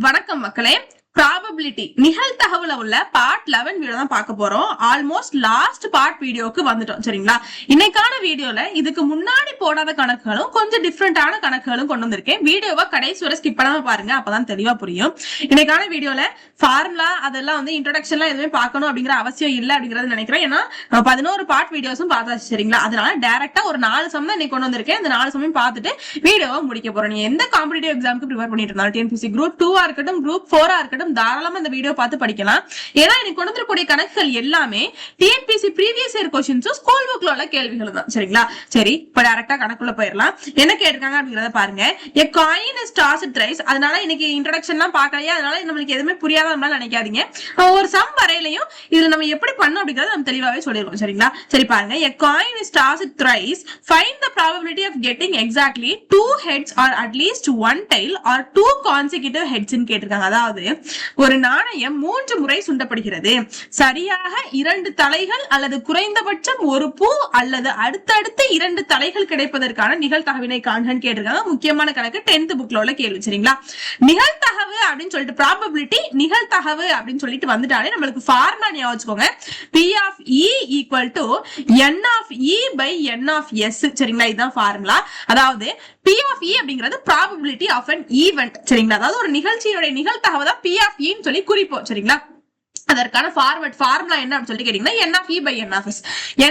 வணக்கம் மக்களே. ப்ராபபிலிட்டி நிகழ்தகவுல உள்ள பார்ட் 11 வீடியோ தான் பார்க்க போறோம். ஆல்மோஸ்ட் லாஸ்ட் பார்ட் வீடியோக்கு வந்துட்டோம். சரிங்களா? இன்னைக்கான வீடியோல இதுக்கு முன்னாடி போடாத கணக்குகளும் கொஞ்சம் டிஃப்ரெண்டான கணக்குகளும் கொண்டு வந்திருக்கேன். வீடியோவை கடைசி வரை ஸ்கிப் பண்ணாம பாருங்க, அப்பதான் தெளிவா புரியும். இன்னைக்கான வீடியோல ஃபார்முலா அதெல்லாம் இன்ட்ரோடக்ஷன்லாம் எதுவுமே பார்க்கணும் அப்படிங்கிற அவசியம் இல்லை அப்படிங்கறது நினைக்கிறேன். ஏன்னா 11 பார்ட் வீடியோஸும் பார்த்தாச்சு. சரிங்களா? அதனால டைரக்டா ஒரு 4 சம் தான் இன்னைக்கு கொண்டு வந்திருக்கேன். அந்த 4 சமையும் பார்த்துட்டு வீடியோவை முடிக்க போறோம். நீ எந்த காம்படிட்டிவ் எக்ஸாமுக்கு ப்ரிப்பேர் பண்ணிட்டு இருந்தாலும் டிஎன்பிஎஸ்சி குரூப் 2 இருக்கட்டும், குரூப் 4 இருக்கட்டும், தாராளமா இந்த வீடியோ பார்த்து படிக்கலாம். ஏன்னா எனக்கு கொண்டு வரக்கூடிய கணக்குகள் எல்லாமே TNPSC previous year questions school புக்ல உள்ள கேள்விகள் தான். சரிங்களா? சரி, இப்ப டைரக்டா கணக்குள்ள போயிடலாம். என்ன கேட்டிருக்காங்க அப்படிங்கறத பாருங்க. a coin is tossed thrice. அதனால இன்னைக்கு இன்ட்ரோடக்ஷன்லாம் பார்க்கலையா, அதனால நம்மளுக்கு எதுவுமே புரியாத நினைக்காதீங்க. ஒரு சம் வரையிலையும் இதுல நம்ம எப்படி பண்ணோம் அப்படிங்கறத நம்ம தெளிவாவே சொல்லிடுவோம். சரிங்களா? சரி பாருங்க. a coin is tossed thrice. Find the probability of getting exactly 2 heads or at least 1 tail or 2 consecutive heads ன்னு கேட்டிருக்காங்க. அதாவது ஒரு நாணயம் 3 முறை சுண்டப்படுகிறது. சரியாக 2 தலைகள் அல்லது குறைந்தபட்சம் ஒரு பூ அல்லது அடுத்தடுத்து 2 தலைகள் கிடைப்பதற்கான நிகழ்தகவினை காண்கன்னு கேட்டிருக்காங்க. முக்கியமான கணக்கு 10th புக்ல உள்ள கேள்வி. சரிங்களா? நிகழ்தகவு அப்படின்னு சொல்லிட்டு ப்ராபபிலிட்டி நிகழ்தகவு அப்படின்னு சொல்லிட்டு வந்துட்டாலே நம்மளுக்கு ஃபார்முலா ஞாபகம் வச்சுக்கோங்க. P of E equal to N of E by N of S. சரிங்களா? இதுதான் ஃபார்முலா. அதாவது P of E அப்படிங்கிறது probability of an event. சரிங்களா? அதாவது ஒரு நிகழ்ச்சியினுடைய நிகழ்தகவு தான் P of E ன்னு சொல்லி குறிப்போம். சரிங்களா? அதற்கான ஃபார்முலா என்ன அப்படின்னு சொல்லிட்டு கேட்டீங்கன்னா N of E by N of S.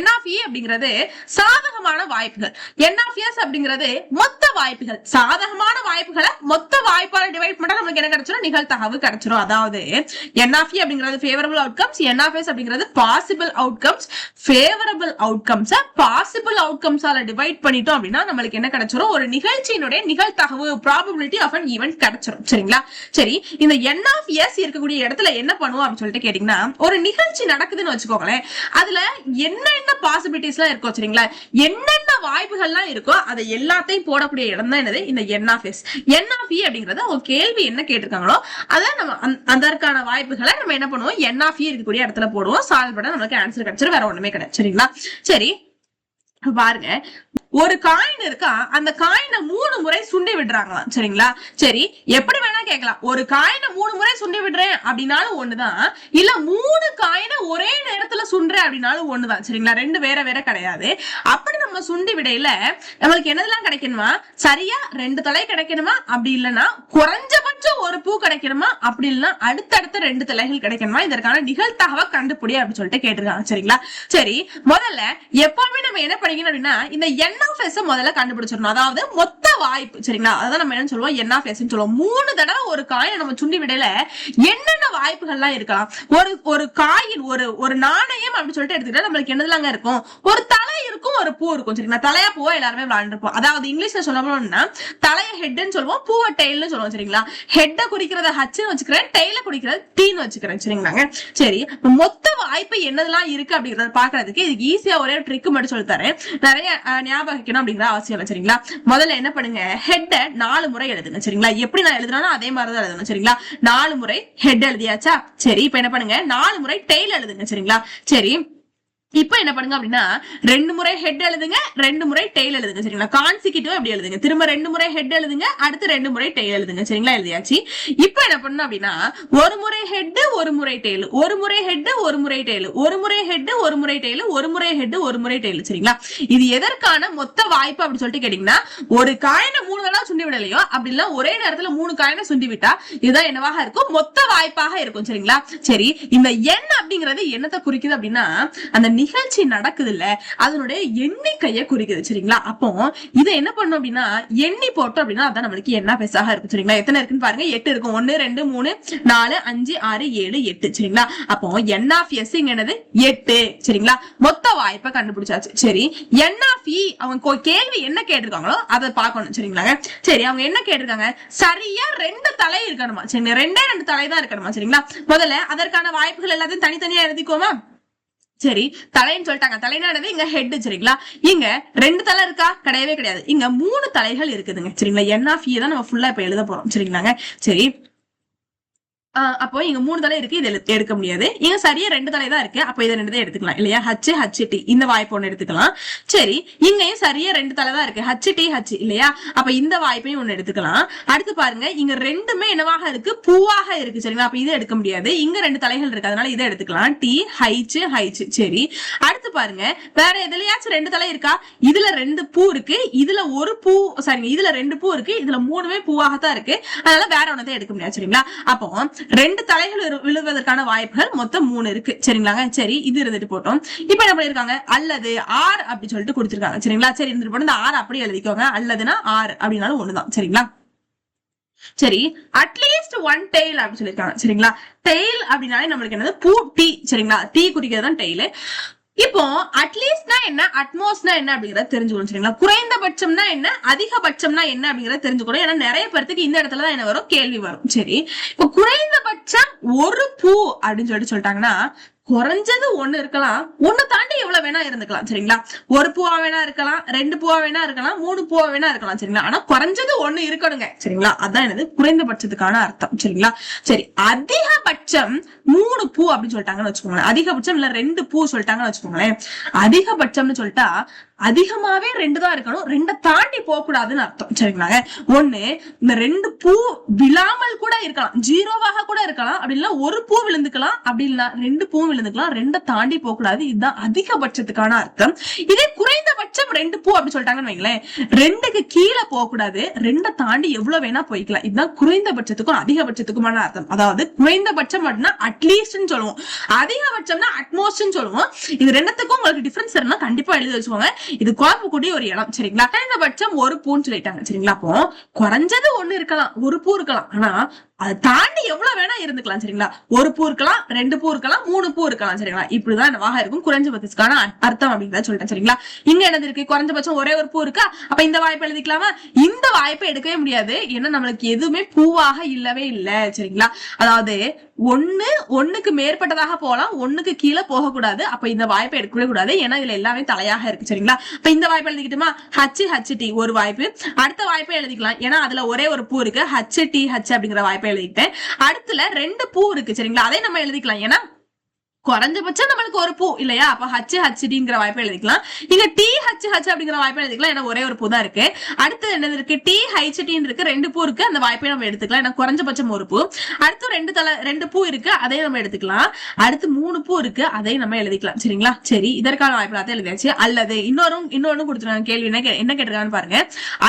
N of E அப்படிங்கிறது சாதகமான வாய்ப்புகள், N of S அப்படிங்கிறது மொத்த வாய்ப்புகள். சாதகமான வாய்ப்புகளை மொத்த வாய்ப்பால டிவைட் பண்ணா நமக்கு என்ன கிடைச்சிரும்? நிகழ்தகவு கிடைச்சிரும். அதாவது N of E அப்படிங்கிறது favourable outcomes, N of S அப்படிங்கிறது possible outcomes. Favourable outcomes possible அவுட்கம்ஸால டிவைட் பண்ணிட்டோம் அப்படின்னா நம்மளுக்கு என்ன கிடைச்சிரும்? ஒரு நிகழ்ச்சியினுடைய நிகழ்தகவு ப்ராபபிலிட்டி ஆஃப் an event கிடைச்சிரும். சரிங்களா? சரி, இந்த N of S இருக்கக்கூடிய இடத்துல என்ன பண்ணுவோம் அப்படின்னு சொல்லிட்டு கேட்டீங்கன்னா, ஒரு நிகழ்ச்சி நடக்குதுன்னு வச்சுக்கோங்களேன், அதுல என்னென்ன பாசிபிலிட்டிஸ் எல்லாம் இருக்கோ, சரிங்களா, என்னென்ன வாய்ப்புகள்லாம் இருக்கோ அதை எல்லாத்தையும் போடக்கூடிய இடம் தான் என்னது? இந்த N of S. N of E அப்படிங்கறது ஒரு கேள்வி என்ன கேட்டிருக்காங்களோ அதான் நம்ம அதற்கான வாய்ப்புகளை நம்ம என்ன பண்ணுவோம்? N of E இருக்கக்கூடிய இடத்துல போடுவோம். சால்வ் பண்ண நமக்கு ஆன்சர் கிடைச்சிரும். வேற ஒண்ணுமே கிடையாது. சரிங்களா? சரி பாருங்க, ஒரு காயின் இருக்கா, அந்த காயினை 3 முறை சுண்டி விடுறாங்களாம். சரிங்களா? சரி, எப்படி வேணா கேட்கலாம். ஒரு காயினை 3 முறை சுண்டி விடுறேன் அப்படின்னாலும் ஒண்ணுதான், இல்ல 3 காயினை ஒரே நேரத்துல சுண்டுறேன் அப்படின்னாலும் ஒண்ணுதான். சரிங்களா? 2 வேற வேற கிடையாது. அப்படி நம்ம சுண்டி விடையில நம்மளுக்கு என்னதெல்லாம் கிடைக்கணுமா? சரியா 2 தலை கிடைக்கணுமா? அப்படி இல்லைன்னா குறைஞ்சபட்சம் ஒரு பூ கிடைக்கணுமா? அப்படி இல்லைன்னா அடுத்தடுத்த 2 தலைகள் கிடைக்கணுமா? இதற்கான நிகழ்தகவை கண்டுபிடி அப்படின்னு சொல்லிட்டு கேட்டிருக்காங்க. சரிங்களா? சரி, முதல்ல எப்பவுமே நம்ம என்ன படிக்கணும் அப்படின்னா இந்த N of S முதல்ல கண்டுபிடிச்சிடணும். அதாவது மொத்த வாய்ப்பு. சரிங்களா? அதான் நம்ம என்ன சொல்லுவோம்? N of S ன்னு சொல்லுவோம். 3 தடவை ஒரு காயினை நம்ம சுண்டி விடையில என்னென்ன வாய்ப்புகள்லாம் இருக்கலாம்? ஒரு காயின் ஒரு நாணயம் அப்படின்னு சொல்லிட்டு எடுத்துக்கிட்டா நம்மளுக்கு என்னதுலாங்க இருக்கும்? ஒரு தலை இருக்கும், ஒரு பூ இருக்கும். சரிங்களா? தலையா பூவா எல்லாருமே விளையாண்டுருப்போம். அதாவது இங்கிலீஷ்ல சொல்லணும்னா தலைய ஹெட்னு சொல்லுவோம், பூவை டெய்ல்னு சொல்லுவோம். சரிங்களா? ஹெட்ட குறிக்கிறத ஹச்னு வச்சுக்கிறேன், டெய்ல குறிக்கிறது டீன்னு வச்சுக்கிறேன். சரிங்களாங்க? சரி, மொத்த வாய்ப்பு என்னதெல்லாம் இருக்கு அப்படிங்கறத பாக்குறதுக்கு இதுக்கு ஈஸியா ஒரே ட்ரிக் மட்டும் சொல்லி தரேன். நிறைய ஞாபகம் வைக்கணும் அப்படிங்கிற அவசியம் இல்லை. சரிங்களா? முதல்ல என்ன பண்ணுங்க, ஹெட்ட 4 முறை எழுதுங்க. சரிங்களா? எப்படி நான் எழுதுறேனோ அதே மாதிரிதான் எழுதணும். சரிங்களா? 4 முறை ஹெட் எழுதியாச்சா? சரி, இப்ப என்ன பண்ணுங்க, 4 முறை டெய்ல் எழுதுங்க. சரிங்களா? சரி, இப்ப என்ன பண்ணுங்க அப்படின்னா 2 முறை ஹெட் எழுதுங்க, 2 முறை டெய்ல் எழுதுங்க. சரிங்களா? கான்சிக்யூட்டிவா எப்படி எழுதுங்க? திரும்ப 2 முறை ஹெட் எழுதுங்க, அடுத்து 2 முறை டெய்ல் எழுதுங்க. சரிங்களா? எழுதியாச்சு. இப்ப என்ன பண்ணணும் அப்படின்னா ஒரு முறை ஹெட், ஒரு முறை டெய்ல், ஒரு முறை ஹெட், ஒரு முறை டெய்ல், ஒரு முறை ஹெட், ஒரு முறை டெய்ல், ஒரு முறை ஹெட், ஒரு முறை டெய்ல். சரிங்களா? இது எதற்கான மொத்த வாய்ப்பு அப்படின்னு சொல்லிட்டு கேட்டீங்கன்னா, ஒரு காயினை 3 தடவை சுண்டி விடலையோ அப்படி இல்ல ஒரே நேரத்துல 3 காயினை சுண்டி விட்டா இதுதான் என்னவாக இருக்கும்? மொத்த வாய்ப்பாக இருக்கும். சரிங்களா? சரி, இந்த N அப்படிங்கிறது என்னத்தை குறிக்குது அப்படின்னா அந்த நிகழ்ச்சி நடக்குது இல்ல, அதனுடைய எண்ணிக்கையை குறிக்குது. சரிங்களா? அப்போ இதை என்ன பண்ணும் அப்படின்னா எண்ணி போட்டோம் அப்படின்னா அதான் நம்மளுக்கு N of S ஆக இருக்கும். சரிங்களா? எத்தனை இருக்குன்னு பாருங்க, 8 இருக்கும். 1 2 3 4 5 6 7 8. சரிங்களா? அப்போ N of S என்னது? 8. சரிங்களா? மொத்த வாய்ப்பை கண்டுபிடிச்சாச்சு. சரி, N of E அவங்க கேள்வி என்ன கேட்டிருக்காங்களோ அதை பார்க்கணும். சரிங்களா? சரி, அவங்க என்ன கேட்டிருக்காங்க? சரியா 2 தலை இருக்கணுமா? சரி, 2 தலை தான் இருக்கணுமா? சரிங்களா? முதல்ல அதற்கான வாய்ப்புகள் எல்லாத்தையும் தனித்தனியா எழுதிக்கோமா. சரி, தலைன்னு சொல்லிட்டாங்க. தலைனானது இங்க ஹெட். சரிங்களா? இங்க 2 தலை இருக்கா? கிடையவே கிடையாது. இங்க 3 தலைகள் இருக்குதுங்க. சரிங்களா? N of E தான் நம்ம ஃபுல்லா இப்ப எழுத போறோம். சரிங்களாங்க? சரி, அப்போ இங்க 3 தலை இருக்கு, இது எடுக்க முடியாது. இங்க சரியா 2 தலை தான் இருக்கு, அப்போ இதை 2 தான் எடுத்துக்கலாம் இல்லையா? ஹச் ஹச் டி இந்த வாய்ப்பு ஒண்ணு எடுத்துக்கலாம். சரி, இங்கேயும் சரியா 2 தலை தான் இருக்கு, ஹச் டி ஹச் இல்லையா? அப்ப இந்த வாய்ப்பையும் ஒண்ணு எடுத்துக்கலாம். அடுத்து பாருங்க, இங்க ரெண்டுமே என்னவாக இருக்கு? பூவாக இருக்கு சரிங்களா? அப்ப இதை எடுக்க முடியாது. இங்க 2 தலைகள் இருக்கு, அதனால இதை எடுத்துக்கலாம். T H H. சரி, அடுத்து பாருங்க, வேற எதுலயாச்சும் 2 தலை இருக்கா? இதுல 2 பூ இருக்கு, இதுல ஒரு பூ, சரிங்க, இதுல 2 பூ இருக்கு, இதுல 3மே பூவாகத்தான் இருக்கு, அதனால வேற ஒன்னதான் எடுக்க முடியாது சரிங்களா? அப்போ 2 தலைகள் விழுவதற்கான வாய்ப்புகள் மொத்தம் 3 இருக்கு சரிங்களாங்க? சரி, இது இருந்துட்டு போட்டோம். இப்ப என்ன பண்ணிருக்காங்க? அல்லது ஆர் அப்படி சொல்லிட்டு கொடுத்திருக்காங்க சரிங்களா? சரி, இருந்துட்டு போட்டு இந்த ஆர் அப்படி எழுதிக்கோங்க. அல்லதுனா ஆர் அப்படின்னாலும் ஒண்ணுதான் சரிங்களா? சரி, அட்லீஸ்ட் 1 டெய்ல் அப்படின்னு சொல்லிருக்காங்க சரிங்களா? டெய்ல் அப்படின்னாலே நம்மளுக்கு என்னது? பூ டி சரிங்களா? டி குறிக்கிறது தான் டெய்ல். இப்போ அட்லீஸ்ட்னா என்ன, அட்மோஸ்ட்னா என்ன அப்படிங்கறத தெரிஞ்சுக்கணும் சரிங்களா? குறைந்தபட்சம்னா என்ன, அதிகபட்சம்னா என்ன அப்படிங்கறத தெரிஞ்சுக்கணும். ஏன்னா நிறைய பேருக்கு இந்த இடத்துலதான் என்ன வரும்? கேள்வி வரும். சரி, இப்போ குறைந்தபட்சம் ஒரு பூ அப்படின்னு சொல்லிட்டாங்கன்னா குறைஞ்சது 1 இருக்கலாம், 1 தாண்டி எவ்வளவு வேணா இருந்துக்கலாம் சரிங்களா? 1 பூவா வேணா இருக்கலாம், 2 பூவா வேணா இருக்கலாம், 3 பூவா வேணா இருக்கலாம் சரிங்களா? ஆனா குறைஞ்சது 1 இருக்கணுங்க சரிங்களா? அதான் என்னது? குறைந்தபட்சத்துக்கான அர்த்தம் சரிங்களா? சரி, அதிகபட்சம் 3 பூ அப்படின்னு சொல்லிட்டாங்கன்னு வச்சுக்கோங்களேன். அதிகபட்சம் இல்ல 2 பூ சொல்லிட்டாங்கன்னு வச்சுக்கோங்களேன். அதிகபட்சம்னு சொல்லிட்டா அதிகமாவே 2 தான் இருக்கணும், 2 தாண்டி போக கூடாதுன்னு அர்த்தம் சரிங்களாங்க? 1 இந்த 2 பூ விழாமல் கூட இருக்கலாம், 0வாக கூட இருக்கலாம், அப்படி இல்ல 1 பூ விழுந்துக்கலாம், அப்படி இல்ல 2 பூ விழுந்துக்கலாம், 2 தாண்டி போக கூடாது. இதுதான் அதிகபட்சத்துக்கான அர்த்தம். இதே குறைந்தபட்சம் 2 பூ அப்படி சொல்லிட்டாங்கன்னு வைங்களேன், 2க்கு கீழே போக கூடாது, 2 தாண்டி எவ்வளவு வேணா போய்க்கலாம். இதுதான் குறைந்தபட்சத்துக்கும் அதிகபட்சத்துக்குமான அர்த்தம். அதாவது குறைந்தபட்சம் அப்படின்னா அட்லீஸ்ட்னு சொல்லுவோம், அதிகபட்சம்னா அட்மோஸ்ட்னு சொல்லுவோம். இது ரெண்டுத்துக்கும் உங்களுக்கு டிஃபரன்ஸ் இருந்தா கண்டிப்பா எழுதி வச்சுக்கோங்க. இது கோயம்புக்கூடி ஒரு இடம் சரிங்களா? குறைந்தபட்சம் 1 பூன்னு சொல்லிட்டாங்க சரிங்களா? அப்போ குறைஞ்சது 1 இருக்கலாம், 1 பூ இருக்கலாம், ஆனா அதை தாண்டி எவ்வளவு வேணா இருந்துக்கலாம் சரிங்களா? 1 பூ இருக்கலாம், 2 பூ இருக்கலாம், 3 பூ இருக்கலாம் சரிங்களா? இப்படிதான் என்னவாக இருக்கும் குறைஞ்சபட்சத்துக்கான அர்த்தம் அப்படிங்கறத சொல்லிட்டேன் சரிங்களா? இங்க என்னது இருக்கு? குறைஞ்சபட்சம் ஒரே ஒரு பூ இருக்கா, அப்ப இந்த வாய்ப்பை எழுதிக்கலாமா? இந்த வாய்ப்பை எடுக்கவே முடியாது, ஏன்னா நம்மளுக்கு எதுவுமே பூவாக இல்லவே இல்ல சரிங்களா? அதாவது 1க்கு மேற்பட்டதாக போகலாம், 1க்கு கீழே போகக்கூடாது. அப்ப இந்த வாய்ப்பை எடுக்கவே கூடாது, ஏன்னா இதுல எல்லாமே தலையாக இருக்கு சரிங்களா? அப்ப இந்த வாய்ப்பை எழுதிக்கிட்டுமா? ஹச் ஹச் டி ஒரு வாய்ப்பு. அடுத்த வாய்ப்பை எழுதிக்கலாம், ஏன்னா அதுல ஒரே ஒரு பூ இருக்கு, ஹச் டி ஹச் அப்படிங்கிற வாய்ப்பை எழுதிட்டேன். அடுத்துல 2 பூ இருக்கு சரிங்களா? அதை நம்ம எழுதிக்கலாம், ஏன்னா குறைஞ்சபட்சம் நம்மளுக்கு ஒரு பூ இல்லையா? அப்ப ஹச் ஹச் டிங்கிற வாய்ப்பை எழுதிக்கலாம். இங்க டி ஹச் ஹச் அப்படிங்கிற வாய்ப்பை எழுதிக்கலாம், ஏன்னா ஒரே ஒரு பூ தான் இருக்கு. அடுத்து என்னது இருக்கு? டி ஹச் டி இருக்கு, 2 பூ இருக்கு, அந்த வாய்ப்பை நம்ம எடுத்துக்கலாம், ஏன்னா குறைஞ்சபட்சம் ஒரு பூ. அடுத்து 2 பூ இருக்கு, அதையும் நம்ம எடுத்துக்கலாம். அடுத்து 3 பூ இருக்கு, அதையும் நம்ம எழுதிக்கலாம் சரிங்களா? சரி, இதற்கான வாய்ப்பு தான் எழுதியாச்சு. அல்லது இன்னொன்னு கொடுத்துருக்காங்க. கேள்வி என்ன கேட்டிருக்காங்கன்னு பாருங்க.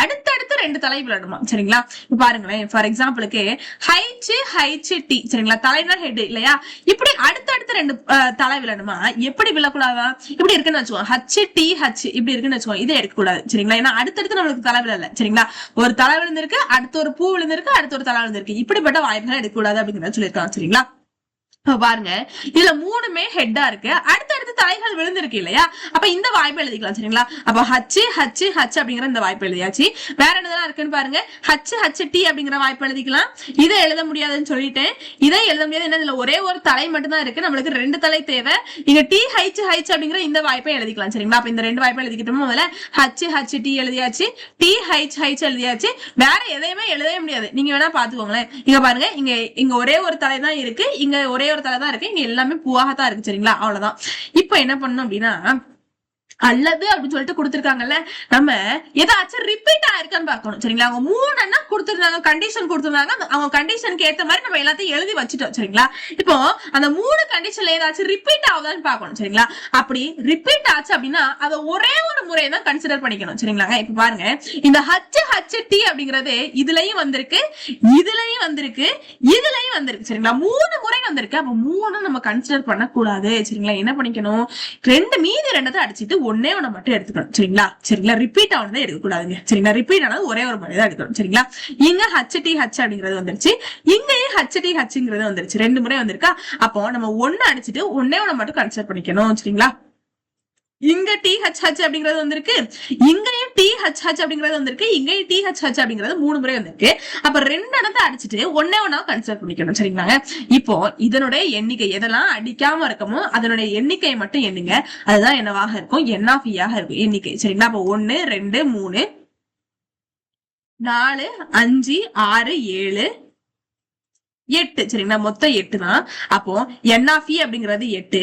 அடுத்தடுத்து 2 தலை விளையாடுமா சரிங்களா? இப்ப பாருங்களேன், ஃபார் எக்ஸாம்பிளுக்கு ஹைச் ஹைச் டி சரிங்களா? தலைனா ஹெட் இல்லையா? இப்படி அடுத்தடுத்து 2 தலை விழணுமா? எப்படி விழக்கூடாதா? இப்படி இருக்குன்னு வச்சுக்கோங்க, ஹச் டி ஹச் இப்படி இருக்குன்னு வச்சுக்கோங்க, இதை எடுக்க கூடாது சரிங்களா? ஏன்னா அடுத்தடுத்து நம்மளுக்கு தலை விழல சரிங்களா? ஒரு தலை விழுந்திருக்கு, அடுத்த ஒரு பூ விழுந்திருக்கு, அடுத்த ஒரு தலை விழுந்திருக்கு, இப்படிப்பட்ட வாய்ப்புகள் எடுக்க கூடாது அப்படிங்கிறத சொல்லியிருக்காங்க சரிங்களா? பாருங்க, இதுல 3மே ஹெட்டா இருக்கு, அடுத்தடுத்து தலைகள் விழுந்திருக்கு இல்லையா? அப்ப இந்த வாய்ப்பு எழுதிக்கலாம் சரிங்களா? அப்ப ஹச் ஹச் ஹச் அப்படிங்கிற இந்த வாய்ப்பு எழுதியாச்சு. வேற என்னதெல்லாம் இருக்குன்னு பாருங்க. ஹச் ஹச் டி அப்படிங்கிற வாய்ப்பு எழுதிக்கலாம். இதை எழுத முடியாதுன்னு சொல்லிட்டேன். இதை எழுத முடியாது, என்ன இதுல ஒரே ஒரு தலை மட்டும் தான் இருக்கு, நம்மளுக்கு 2 தலை தேவை. இங்க டி ஹச் ஹச் அப்படிங்கிற இந்த வாய்ப்பை எழுதிக்கலாம் சரிங்களா? அப்ப இந்த 2 வாய்ப்பை எழுதிக்கிட்டோம். முதல்ல ஹச் ஹச் டி எழுதியாச்சு, டி ஹச் ஹச் எழுதியாச்சு. வேற எதையுமே எழுதவே முடியாது, நீங்க வேணா பாத்துக்கோங்களேன். இங்க பாருங்க, இங்க ஒரே ஒரு தலை தான் இருக்கு, இங்க ஒரே ஒரு தலை தான் இருக்கு, இங்க எல்லாமே பூவாகத்தான் இருக்கு சரிங்களா? அவ்வளவுதான். இப்ப என்ன பண்ணணும் அப்படின்னா, அல்லது அப்படின்னு சொல்லிட்டு கொடுத்திருக்காங்கல்ல, நம்ம ஏதாச்சும் ரிப்பீட் ஆயிருக்கான்னு பாக்கணும் சரிங்களா? அவங்க 3 கொடுத்திருந்தாங்க, கண்டிஷன் கொடுத்திருந்தாங்க, அவங்க கண்டிஷனுக்கு ஏத்த மாதிரி நம்ம எல்லாத்தையும் எழுதி வச்சுட்டோம் சரிங்களா? இப்போ அந்த 3 கண்டிஷன்ல ஏதாச்சும் ரிப்பீட் ஆகுதான்னு பாக்கணும் சரிங்களா? அப்படி ரிப்பீட் ஆச்சு அப்படின்னா அதை ஒரே ஒரு முறை தான் கன்சிடர் பண்ணிக்கணும் சரிங்களாங்க? இப்ப பாருங்க, இந்த ஹச் ஹச் டி அப்படிங்கிறது இதுலயும் வந்திருக்கு, இதுலயும் வந்திருக்கு, இதுலயும் வந்திருக்கு சரிங்களா? 3 முறை வந்திருக்கு. அப்ப 3 நம்ம கன்சிடர் பண்ணக்கூடாது சரிங்களா? என்ன பண்ணிக்கணும்? மீதி 2 அடிச்சுட்டு ஒன்னே ஒண்ணு மட்டும் எடுத்துக்கணும் சரிங்களா? ரிப்பீட் ஆனதை எடுக்க கூடாதுங்க சரிங்களா? ரிப்பீட் ஆனது ஒரே ஒரு முறை தான் எடுக்கணும் சரிங்களா? இங்க ஹச் டி ஹச் அப்படிங்கிறது வந்துருச்சு, இங்கேயும் ஹச் டி ஹச்ங்கிறது வந்துருச்சு, 2 முறை வந்திருக்கா? அப்போ நம்ம 1 அடிச்சுட்டு ஒன்னே ஒண்ணு மட்டும் கன்சிடர் பண்ணிக்கணும் சரிங்களா? இங்க டி ஹச் ஹச் அப்படிங்கிறது வந்திருக்கு, இங்கேயும் டி ஹச் ஹச் அப்படிங்கிறது வந்திருக்கு, இங்கேயும் டி ஹச் ஹச் அப்படிங்கிறது 3 முறை வந்திருக்கு. அப்ப 2 இடத்தை அடிச்சுட்டு ஒன்னே ஒன்னா கன்சிடர் பண்ணிக்கணும் சரிங்களாங்க? இப்போ இதனுடைய எண்ணிக்கை எதெல்லாம் அடிக்காம இருக்கமோ அதனுடைய எண்ணிக்கையை மட்டும் எண்ணுங்க, அதுதான் என்னவாக இருக்கும்? என் ஆஃப் ஆக இருக்கும் எண்ணிக்கை சரிங்களா? அப்போ 1 2 3 4 5 6 7 8 சரிங்களா, மொத்தம் 8 தான். அப்போ n of e அப்படிங்கிறது 8,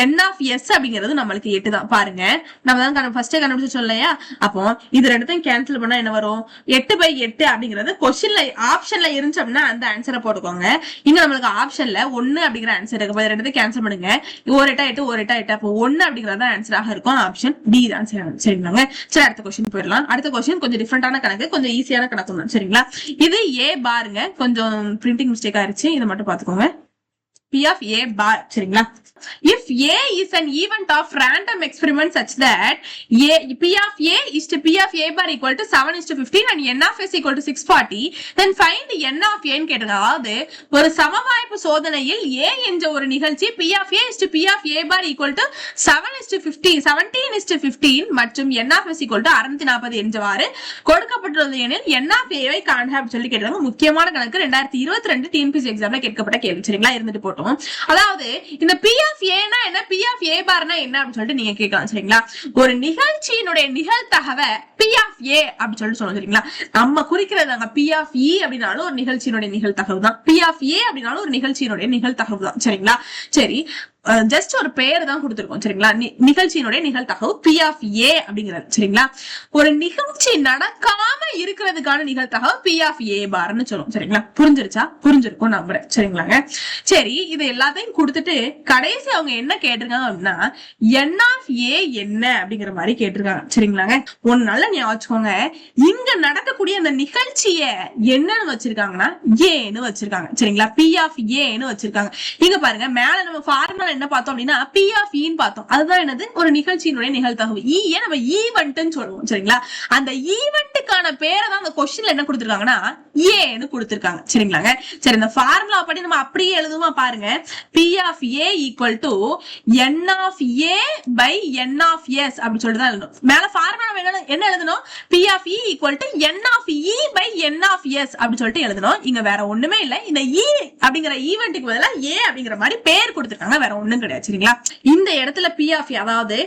n of s அப்படிங்கிறது நம்மளுக்கு 8 தான். பாருங்க, நம்ம தான் ஃபர்ஸ்டே கண்டுபிடிச்சு சொல்லலையா? அப்போ இது ரெண்டுத்தையும் கேன்சல் பண்ணா என்ன வரும்? 8/8 அப்படிங்கிறது கொஸ்டின்ல ஆப்ஷன்ல இருந்துச்சு அப்படின்னா அந்த ஆன்சரை போட்டுக்கோங்க. இங்க நம்மளுக்கு ஆப்ஷன்ல 1 அப்படிங்கிற ஆன்சர் இருக்கு. ரெண்டுத்தையும் கேன்சல் பண்ணுங்க. 1/8 1/8 அப்போ 1 அப்படிங்கறது ஆன்சராக இருக்கும். ஆப்ஷன் டி தான் சரிங்களாங்க. சரி, அடுத்த கொஸ்டின் போயிடலாம். அடுத்த கொஸ்டின் கொஞ்சம் டிஃபரெண்டான கணக்கு, கொஞ்சம் ஈஸியான கணக்கு தான் சரிங்களா. இது ஏ பாருங்க, கொஞ்சம் பிரிண்டிங் மிஸ்டேக் ஆயிருச்சு, இதை மட்டும் பாத்துக்கோங்க. P of A bar சரிங்களா. If A is an event of random experiment such that P of A is to P of A bar equal to 7:15 and N of S equal to 640, then find N of A கேட்டிருக்காங்க. அதாவது ஒரு சமவாய்ப்பு சோதனையில் A என்ற ஒரு நிகழ்ச்சி P of A is to P of A bar equal to 17:15 மற்றும் N of S equal to 640 என்றவாறு கொடுக்கப்பட்டுள்ளது எனில் N of A வை காண்க அப்படின்னு சொல்லி கேட்டிருக்காங்க. முக்கியமான கணக்கு, 2022 TNPSC எக்ஸாம்ல கேட்கப்பட்ட கேள்வி சரிங்களா. இருந்துட்டு போட்டோம். அதாவது இந்த P of A னா என்ன, P of A பார்னா என்ன அப்படின்னு சொல்லிட்டு நீங்க கேட்கலாம் சரிங்களா. ஒரு நிகழ்ச்சியினுடைய நிகழ்தகவை P of A அப்படின்னு சொல்லிட்டு சொல்லுவோம் சரிங்களா. நம்ம குறிக்கிறது P of E அப்படின்னாலும் ஒரு நிகழ்ச்சியினுடைய நிகழ்தகவு தான், P of A அப்படின்னாலும் ஒரு நிகழ்ச்சியினுடைய நிகழ்தகவு தான் சரிங்களா. சரி, ஜஸ்ட் ஒரு பெயர் தான் கொடுத்திருக்கோம் சரிங்களா. நிகழ்ச்சியினுடைய நிகழ்தகவு P of A அப்படிங்கிறது சரிங்களா. ஒரு நிகழ்ச்சி நடக்காம இருக்கிறதுக்கான நிகழ்தகவு P of A பார்னு சொல்லுவோம் சரிங்களா. புரிஞ்சிருக்கும் நம்புறேன் சரிங்களாங்க. சரி, இது எல்லாத்தையும் கொடுத்துட்டு கடைசி அவங்க என்ன கேட்டிருக்காங்க அப்படின்னா N of A என்ன அப்படிங்கிற மாதிரி கேட்டிருக்காங்க சரிங்களாங்க. ஒன்னு நல்லா ஞாபகம் வச்சுக்கோங்க, இங்க நடக்கக்கூடிய அந்த நிகழ்ச்சிய என்னன்னு வச்சிருக்காங்கன்னா ஏன்னு வச்சிருக்காங்க சரிங்களா. P of Aன்னு வச்சிருக்காங்க. இங்க பாருங்க, மேல நம்ம ஃபார்முலா என்ன பார்த்தோம் அப்படின்னா P of E ன்னு பார்த்தோம். அதுதான் என்னது, ஒரு நிகழ்ச்சியினுடைய நிகழ்தகவு. E நம்ம ஈவென்ட்னு சொல்லுவோம் சரிங்களா. அந்த ஈவென்ட்டுக்கான பேரை தான் அந்த கொஸ்டின்ல என்ன கொடுத்திருக்காங்கன்னா ஏன்னு கொடுத்திருக்காங்க சரிங்களாங்க. சரி, இந்த ஃபார்முலா படி நம்ம அப்படியே எழுதுமா பாருங்க. P of A equal to N of A by N of S அப்படி சொல்லிட்டு தான் எழுதணும். மேல ஃபார்முலா என்ன எழுதணும்? P of E equal to N of E by N of S அப்படி சொல்லிட்டு எழுதணும். இங்க வேற ஒண்ணுமே இல்ல, இந்த E அப்படிங்கிற ஈவென்ட்டுக்கு பதிலா A அப்படிங்கிற மாதிரி பேர் கொடுத்திருக்காங்க, வேற ஒண்ணும் கிடையாது சரிங்களா. இந்த இடத்துல P of A அதாவது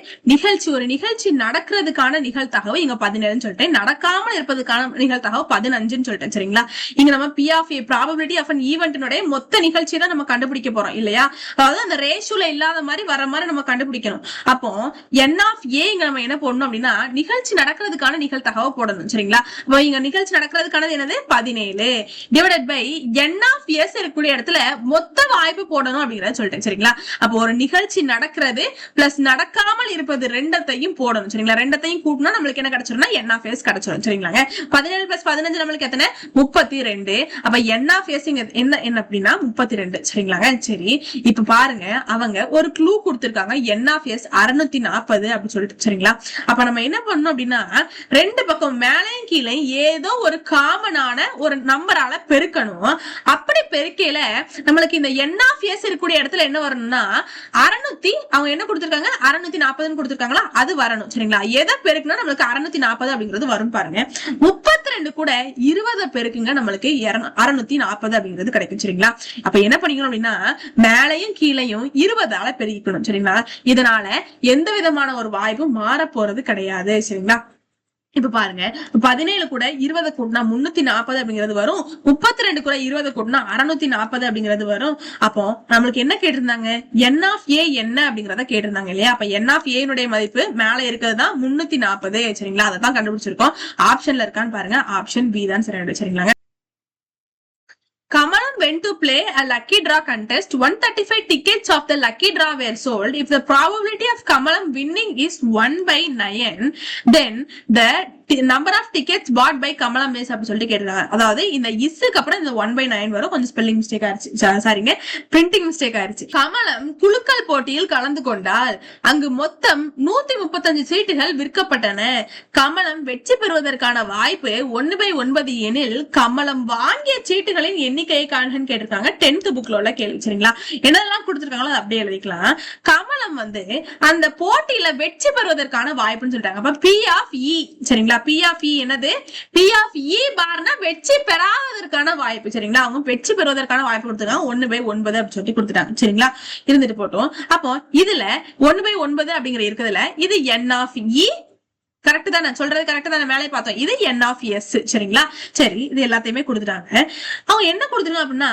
ஒரு நிகழ்ச்சி நடக்கிறதுக்கான நிகழ்தகவு இங்க 17 சொல்லிட்டேன், நடக்காமல் இருப்பதுக்கான நிகழ்தகவு 15 சொல்லிட்டேன் சரிங்களா. இங்க நம்ம P of A probability of an event மொத்த நிகழ்ச்சியை தான் நம்ம கண்டுபிடிக்க போறோம் இல்லையா. அதாவது அந்த ரேஷியோல இல்லாத மாதிரி வர மாதிரி நம்ம கண்டுபிடிக்கணும். அப்போ N of A இங்க நம்ம என்ன போடணும் அப்படின்னா நிகழ்ச்சி நடக்கிறதுக்கான நிகழ்தகவு போடணும் சரிங்களா. அப்போ இங்க நிகழ்ச்சி நடக்கிறதுக்கானது என்னது 17 divided by N of S இருக்கக்கூடிய இடத்துல மொத்த வாய்ப்பு போடணும் அப்படிங்கறத சொல்லிட்டேன் சரிங்களா. அப்போ ஒரு நிகழ்ச்சி நடக்கிறது பிளஸ் நடக்காமல் இருப்பது ரெண்டத்தையும் போடணும் சரிங்களா. ரெண்டத்தையும் கூட்டினா நம்மளுக்கு என்ன கிடைச்சிரும்னா N of S கிடைச்சிரும் சரிங்களாங்க. 17 பிளஸ் 15 நம்மளுக்கு எத்தனை? 32. அப்ப N of S என்ன அப்படின்னா 32 சரிங்களாங்க. சரி, இப்ப பாருங்க, அவங்க ஒரு க்ளூ கொடுத்திருக்காங்க N of S 640 அப்படின்னு சொல்லிட்டு சரிங்களா. அப்ப நம்ம என்ன பண்ணணும் அப்படின்னா ரெண்டு பக்கம் மேலையும் கீழே ஏதோ ஒரு காமனான ஒரு நம்பரால பெருக்கணும். அப்படி பெருக்கையில நம்மளுக்கு இந்த N of S இருக்கக்கூடிய இடத்துல என்ன வரணும்னா 600, அவங்க என்ன கொடுத்திருக்காங்க 640 கொடுத்திருக்காங்களா, அது வரணும் சரிங்களா. எதை பெருக்குனா நம்மளுக்கு 640 அப்படிங்கிறது வரும் பாருங்க. 32 கூட 20 பெருக்குங்க, நம்மளுக்கு 640 அப்படிங்கிறது கிடைக்கும் சரிங்களா. அப்ப என்ன பண்ணிக்கணும் அப்படின்னா மேலையும் கீழையும் 20ஆல பெருக்கணும் சரிங்களா. இதனால எந்த விதமான ஒரு வாய்ப்பும் மாற போறது கிடையாது சரிங்களா. இப்ப பாருங்க, 17 கூட 20 கூட்டினா 340 அப்படிங்கிறது வரும், 32 கூட 20 கூட்டினா 640 அப்படிங்கிறது வரும். அப்போ நம்மளுக்கு என்ன கேட்டிருந்தாங்க, N of A என்ன அப்படிங்கறத கேட்டிருந்தாங்க இல்லையா. அப்ப N of A னுடைய மதிப்பு மேல இருக்கிறது தான் 340 சரிங்களா. அதை தான் கண்டுபிடிச்சிருக்கோம். ஆப்ஷன்ல இருக்கான்னு பாருங்க, ஆப்ஷன் பி தான் சரிங்களா. Kamalam went to play a lucky draw contest. 135 tickets of the lucky draw were sold. If the probability of Kamalam winning is 1/9, then the number of tickets bought by Kamalam is அப்படி சொல்லிட்டு கேட்டிருக்காங்க. அதாவது இந்த இஸ்க்கு அப்புறம் இந்த 1/9 வரும். கொஞ்சம் spelling mistake ஆயிருச்சு, சாரிங்க, பிரிண்டிங் மிஸ்டேக் ஆயிருச்சு. கமலம் குலுக்கல் போட்டியில் கலந்து கொண்டால் அங்கு மொத்தம் 135 சீட்டுகள் விற்கப்பட்டன. கமலம் வெற்றி பெறுவதற்கான வாய்ப்பு 1/9 எனில் கமலம் வாங்கிய சீட்டுகளின் எண்ணிக்கையை காண்கன்னு கேட்டிருக்காங்க. 10th புக்ல உள்ள கேள்வி சரிங்களா. என்னெல்லாம் கொடுத்திருக்காங்களோ அதை அப்படியே எழுதிக்கலாம். கமலம் அந்த போட்டியில வெற்றி பெறுவதற்கான வாய்ப்புன்னு சொல்லிட்டாங்க. அப்ப P of E சரிங்களா. P of E என்னது, P of E பார்னா வெற்றி பெறாததற்கான வாய்ப்பு சரிங்களா. அவங்க வெற்றி பெறுவதற்கான வாய்ப்பு கொடுத்திருக்காங்க 1/9 அப்படி சொல்லி கொடுத்துட்டாங்க சரிங்களா. இருந்துட்டு போட்டோம். அப்போ இதுல 1/9 அப்படிங்கிற இருக்கிறதுல இது N of E கரெக்ட் தானே, சொல்றது கரெக்ட் தானே, மேலே பார்த்தோம். இது N of S சரிங்களா. சரி, இது எல்லாத்தையுமே கொடுத்துட்டாங்க. அவங்க என்ன கொடுத்துருக்காங்க அப்படின்னா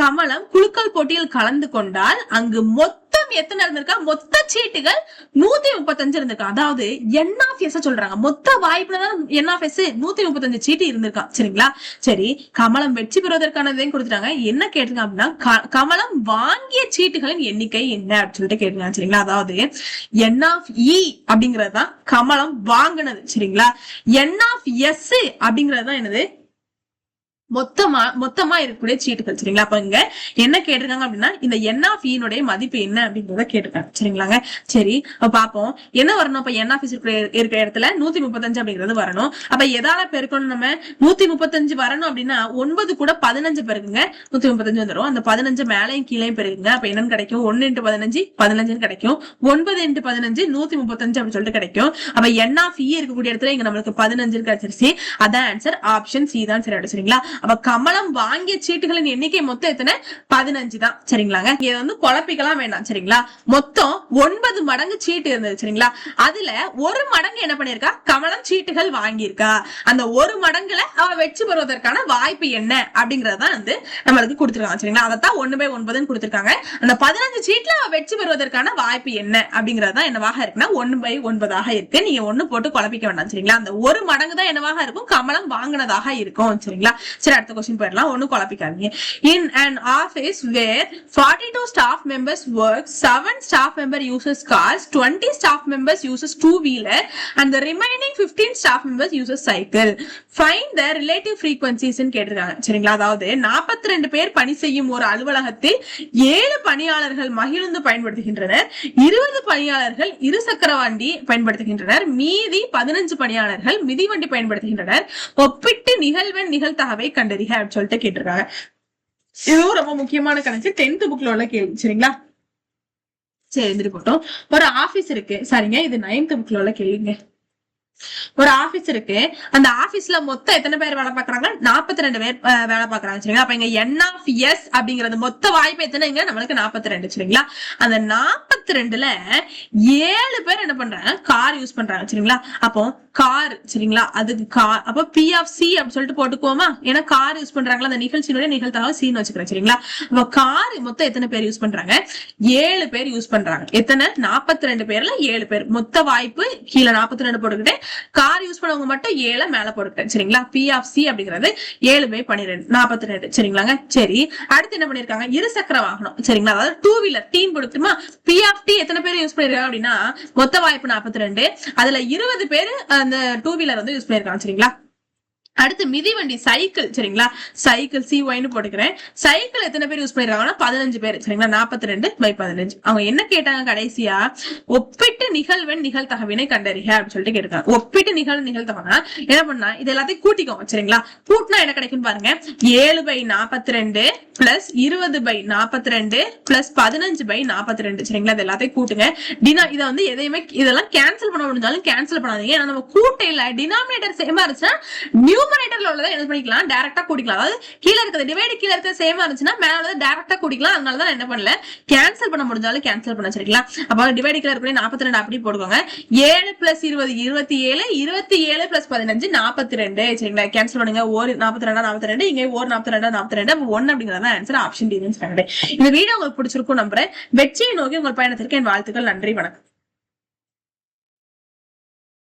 கமலம் குலுக்கல் போட்டியில் கலந்து கொண்டால் அங்கு மொத்தம் எத்தனை இருந்திருக்கா? மொத்த சீட்டுகள் 135 இருந்திருக்கா. அதாவது NF சொல்றாங்க. மொத்த வாய்ப்புலதான் NF 135 சீட்டு இருந்திருக்கா. சரிங்களா? சரி, கமலம் வெற்றி பெறுவதற்கானதையும் கொடுத்துட்டாங்க. என்ன கேட்டிருக்காங்க அப்படின்னா, கமலம் வாங்கிய சீட்டுகளின் எண்ணிக்கை என்ன அப்படின்னு சொல்லிட்டு கேட்டிருக்காங்க. சரிங்களா? அதாவது NF அப்படிங்கறதுதான் கமலம் வாங்கினது. சரிங்களா? NF அப்படிங்கறதுதான் என்னது? மொத்தமா இருக்கக்கூடிய சீட்டுகள். சரிங்களா? அப்ப இங்க என்ன கேட்டிருக்காங்க அப்படின்னா, இந்த NF மதிப்பு என்ன அப்படின்றத கேட்டிருக்காங்க. சரிங்களாங்க? சரி, பாப்போம் என்ன வரணும். அப்ப NF இருக்கிற இடத்துல 135 அப்படிங்கிறது வரணும். அப்ப எதால பெருக்கணும்? நம்ம 135 வரணும் அப்படின்னா 9 கூட 15 பெருக்குங்க, 135 வந்துடும். அந்த 15 மேலையும் கீழையும் பெருக்குங்க. அப்ப என்னன்னு கிடைக்கும்? 1 × 15 15 கிடைக்கும். 9 × 15 135 அப்படின்னு சொல்லிட்டு கிடைக்கும். அப்ப NF இருக்கக்கூடிய இடத்துல இங்க நம்மளுக்கு 15 கிடைச்சிருச்சு. அதான் ஆன்சர். ஆப்ஷன் சி தான் சரி. சரிங்களா? அப்ப கமலம் வாங்கிய சீட்டுகளின் எண்ணிக்கை மொத்தம் எத்தனை? 15 தான். சரிங்களாங்க? இதை வந்து குழப்பிக்கலாம் வேண்டாம். சரிங்களா? மொத்தம் 9 மடங்கு சீட்டு இருந்தது. சரிங்களா? அதுல ஒரு மடங்கு என்ன பண்ணிருக்கா? கமலம் சீட்டுகள் வாங்கியிருக்கா. அந்த ஒரு மடங்குல அவ வெற்றி பெறுவதற்கான வாய்ப்பு என்ன அப்படிங்கறதான் வந்து நம்மளுக்கு கொடுத்திருக்காங்க. சரிங்களா? அதைத்தான் 1/9 கொடுத்திருக்காங்க. அந்த 15 சீட்ல அவ வெற்றி பெறுவதற்கான வாய்ப்பு என்ன அப்படிங்கறதான் என்னவாக இருக்குன்னா 1/9 இருக்கு. நீங்க ஒண்ணு போட்டு குழப்பிக்க வேண்டாம். சரிங்களா? அந்த ஒரு மடங்கு தான் என்னவாக இருக்கும்? கமலம் வாங்கினதாக இருக்கும். சரிங்களா? சரி, அடுத்த கொஸ்டின் போயிடலாம். ஒன்னும் குழப்பிக்காதீங்க. In an office where 42 staff members work, 7 staff member uses cars, 20 staff members uses two-wheeler, and the remaining 15 staff members uses cycle. Find the relative frequencies ன்னு கேட்டிருக்காங்க. சரிங்களா? அதாவது 42 பேர் பணி செய்யும் ஒரு அலுவலகத்தில் 7 பணியாளர்கள் மகிழுந்து பயன்படுத்துகின்றனர், 20 பணியாளர்கள் இருசக்கர வண்டி பயன்படுத்துகின்றனர், மீதி 15 பணியாளர்கள் மிதிவண்டி பயன்படுத்துகின்றனர். ஒப்பிட்டு நிகழ்வெண் நிகழ்தகவை கண்டறிக அப்படின்னு சொல்லிட்டு கேட்டிருக்காங்க. இதுவும் ரொம்ப முக்கியமான கணக்கு. 10th புக்ல உள்ள கேள்வி. சரிங்களா? சரி, எழுந்திரி போட்டோம். ஒரு ஆபீஸ் இருக்கு. சரிங்க, இது 9th புக்ல உள்ள கேள்விங்க. ஒரு ஆபீஸ் இருக்கு. அந்த ஆபீஸ்ல மொத்தம் எத்தனை பேர் வேலை பாக்குறாங்க? 42 பேர் வேலை பாக்குறாங்க. சரிங்களா? அப்ப இங்க NF அப்படிங்கறது மொத்த வாய்ப்பு எத்தனைங்க? நம்மளுக்கு 42. சரிங்களா? அந்த 42ல 7 பேர் என்ன பண்றாங்க? கார் யூஸ் பண்றாங்க. சரிங்களா? அப்போ கார். சரிங்களா? அதுக்கு கார். அப்ப P(C) அப்படின்னு சொல்லிட்டு போட்டுக்குவோமா? ஏன்னா கார் யூஸ் பண்றாங்களா? அந்த நிகழ்ச்சியினுடைய நிகழ்த்தகவல் C வச்சுக்கிறேன். சரிங்களா? அப்ப கார் மொத்தம் எத்தனை பேர் யூஸ் பண்றாங்க? 7 பேர் யூஸ் பண்றாங்க. எத்தனை? 42 பேர்ல 7 பேர். மொத்த வாய்ப்பு கீழே 42 போட்டுக்கிட்டு கார் யூஸ் பண்ணவங்க மட்டும் 7 மேல போட்டுக்கிட்டேன். சரிங்களா? P(C) அப்படிங்கிறது 7/12 42. சரிங்களாங்க? சரி, அடுத்து என்ன பண்ணிருக்காங்க? இருசக்கர வாகனம். சரிங்களா? அதாவது டூ வீலர் டீம் கொடுத்துமா? P(T) எத்தனை பேர் யூஸ் பண்ணிருக்காங்க அப்படின்னா மொத்த வாய்ப்பு 42. அதுல 20 பேர் அந்த டூ வீலர் வந்து யூஸ் பண்ணிருக்காங்க. சரிங்களா? அடுத்து மிதிவண்டி சைக்கிள். சரிங்களா? சைக்கிள் CY போட்டுக்கிறேன். சைக்கிள் எத்தனை பேர் யூஸ் பண்ணிருக்காங்கன்னா 15 பேர். சரிங்களா? 42/15. அவங்க என்ன கேட்டாங்க கடைசியா? ஒப்பிட்டு நிகழ்வெண் நிகழ்தகவினை கண்டறிக அப்படின்னு சொல்லிட்டு கேட்டிருக்காங்க. ஒப்பிட்டு நிகழ்தகவனா என்ன பண்ணா இது எல்லாத்தையும் கூட்டிக்கோங்க. சரிங்களா? கூட்டினா என்ன கிடைக்கும் பாருங்க. 7/42 பிளஸ் 20/42 பிளஸ் 15/42. சரிங்களா? இது எல்லாத்தையும் கூட்டுங்க. இதை வந்து எதையுமே இதெல்லாம் கேன்சல் பண்ண முடிஞ்சாலும் கேன்சல் பண்ணாதீங்க. ஏன்னா நம்ம கூட்டையில டினாமினேட்டர் சேமா இருந்துச்சுன்னா நியூமரேட்டர்ல உள்ளதை என்ன பண்ணிக்கலாம்? டைரக்டா கூட்டிக்கலாம். அதாவது கீழே இருக்கிற டிவைடு கீழே இருக்கிற சேமா இருந்துச்சுன்னா மேல உள்ளதை டைரக்டா கூட்டிக்கலாம். அதனாலதான் என்ன பண்ணல, கேன்சல் பண்ண முடிஞ்சாலும் கேன்சல் பண்ண. சரிங்களா? அப்ப டிவைடு கீழே இருக்கிற 42 அப்படி போடுவாங்க. 7 + 20 27, 27 + 15 42. சரிங்களா? கேன்சல் பண்ணுங்க. ஒரு 42 42, இங்க ஒரு 42 42. அப்ப 1 அப்படிங்கறத ஆன்சர். Option D. இந்த வீடியோ உங்களுக்கு பிடிச்சிருக்கும் நம்புறேன். வெற்றியை நோக்கி உங்கள் பயணத்திற்கு என் வாழ்த்துக்கள். நன்றி, வணக்கம்.